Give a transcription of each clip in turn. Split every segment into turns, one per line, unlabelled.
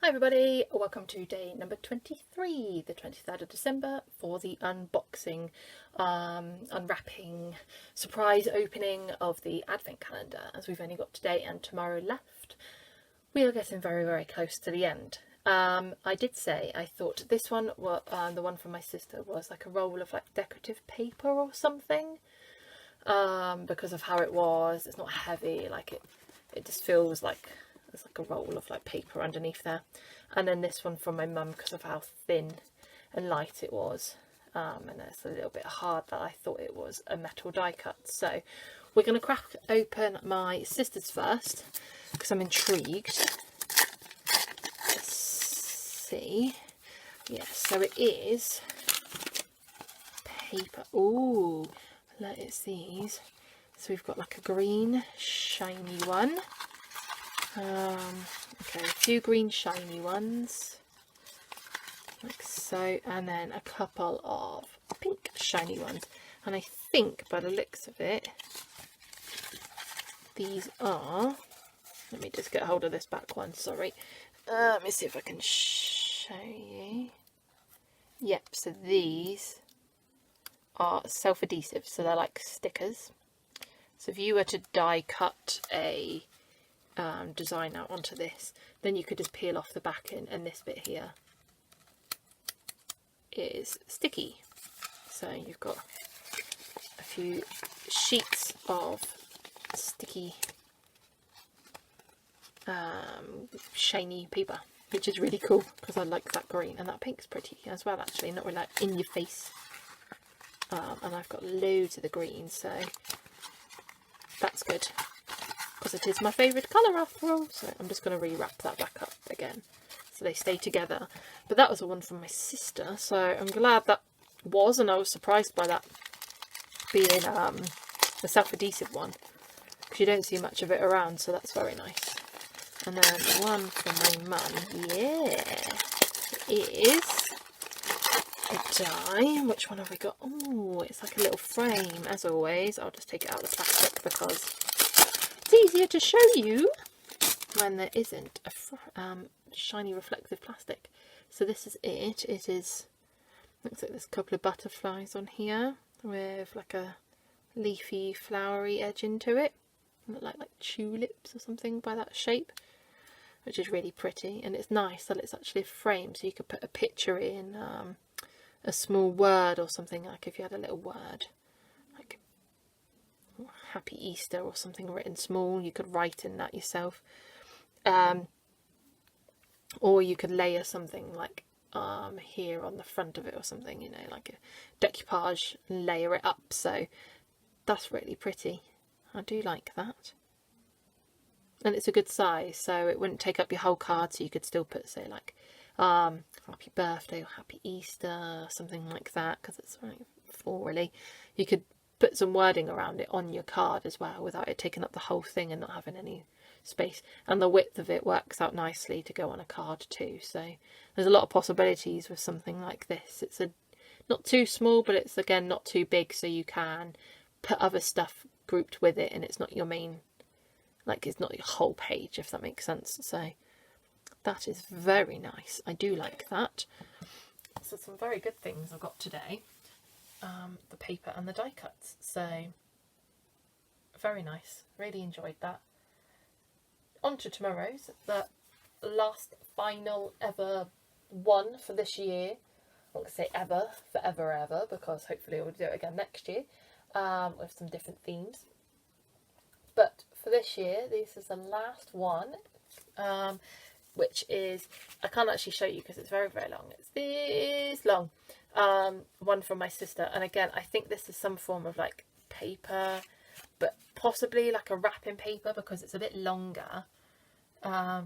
Hi everybody, welcome to day number 23, the 23rd of December, for the unboxing, unwrapping, surprise opening of the advent calendar. As we've only got today and tomorrow left, we are getting very close to the end. I did say I thought this one, the one from my sister, was like a roll of like decorative paper or something, because of how it was. It's not heavy, like it just feels like there's like a roll of like paper underneath there. And then this one from my mum, because of how thin and light it was, and it's a little bit hard, that I thought it was a metal die cut. So we're going to crack open my sister's first because I'm intrigued. Let's see. Yes, so it is paper. Ooh, it's these. So we've got like a green shiny one. Okay, a few green shiny ones, like so, and then a couple of pink shiny ones. And I think by the looks of it, these are, let me just get hold of this back one, sorry. Let me see if I can show you. Yep, so these are self-adhesive, so they're like stickers. So if you were to die cut a design out onto this, then you could just peel off the backing, and this bit here is sticky. So you've got a few sheets of sticky shiny paper, which is really cool because I like that green, and that pink's pretty as well, actually, not really like in your face. And I've got loads of the green, so that's good, because it is my favourite colour after all. So I'm just going to rewrap that back up again so they stay together. But that was the one from my sister, so I'm glad that was, and I was surprised by that being the self-adhesive one, because you don't see much of it around, so that's very nice. And then the one from my mum, yeah, it is a die. Which one have we got? Oh, it's like a little frame, as always. I'll just take it out of the plastic because it's easier to show you when there isn't a shiny reflective plastic. So this is it. It is, looks like there's a couple of butterflies on here with like a leafy flowery edge into it. Look like tulips or something by that shape, which is really pretty. And it's nice that it's actually a frame, so you could put a picture in, a small word or something, like if you had a little word like Happy Easter or something written small, you could write in that yourself. Or you could layer something like here on the front of it or something, you know, like a decoupage, and layer it up. So that's really pretty. I do like that. And it's a good size, so it wouldn't take up your whole card, so you could still put, say, like happy birthday or happy Easter, something like that, because it's right full, really. You could put some wording around it on your card as well without it taking up the whole thing and not having any space. And the width of it works out nicely to go on a card too, so there's a lot of possibilities with something like this. It's not too small, but it's again not too big, so you can put other stuff grouped with it, and it's not your main, like it's not your whole page, if that makes sense. So that is very nice. I do like that. So some very good things I've got today. The paper and the die cuts. So very nice. Really enjoyed that. On to tomorrow's, the last final ever one for this year. I'm not going to say ever, forever, because hopefully we'll do it again next year, with some different themes. But for this year, this is the last one, which is, I can't actually show you because it's very long. It's this long. One from my sister, and again, I think this is some form of like paper, but possibly like a wrapping paper because it's a bit longer. So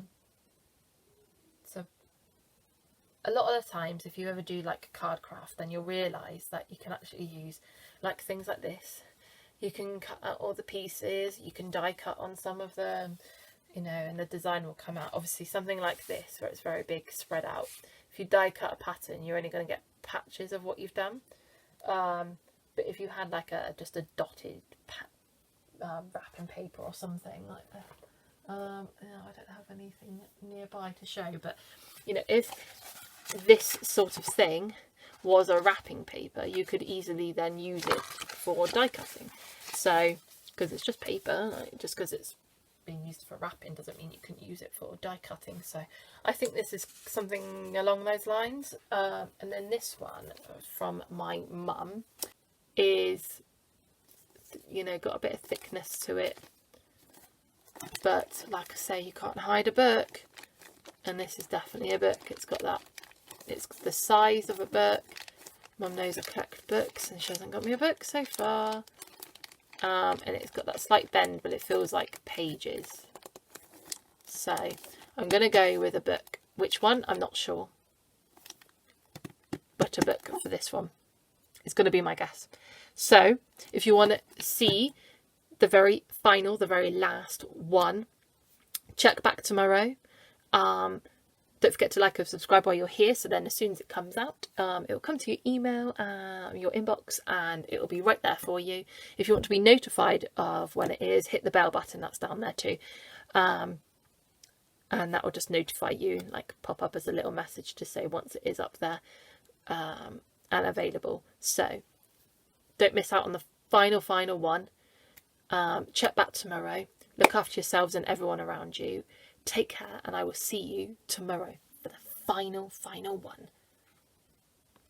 a lot of the times, if you ever do like card craft, then you'll realise that you can actually use like things like this. You can cut out all the pieces, you can die cut on some of them, you know, and the design will come out. Obviously something like this, where it's very big, spread out, if you die cut a pattern, you're only going to get patches of what you've done. But if you had like just a dotted wrapping paper or something like that, No, I don't have anything nearby to show, but you know, if this sort of thing was a wrapping paper, you could easily then use it for die cutting. So, because it's just paper, like, just because it's being used for wrapping doesn't mean you can use it for die cutting. So I think this is something along those lines. And then this one from my mum is, you know, got a bit of thickness to it, but like I say, you can't hide a book, and this is definitely a book. It's got that, it's the size of a book. Mum knows I collect books and she hasn't got me a book so far. And it's got that slight bend, but it feels like pages. So I'm going to go with a book. Which one? I'm not sure. But a book for this one is going to be my guess. So if you want to see the very final, the very last one, check back tomorrow. Don't forget to like and subscribe while you're here, so then as soon as it comes out, it'll come to your email, your inbox, and it'll be right there for you. If you want to be notified of when it is, hit the bell button, that's down there too. And that will just notify you, like pop up as a little message to say once it is up there and available. So don't miss out on the final one. Check back tomorrow. Look after yourselves and everyone around you. Take care, and I will see you tomorrow for the final one.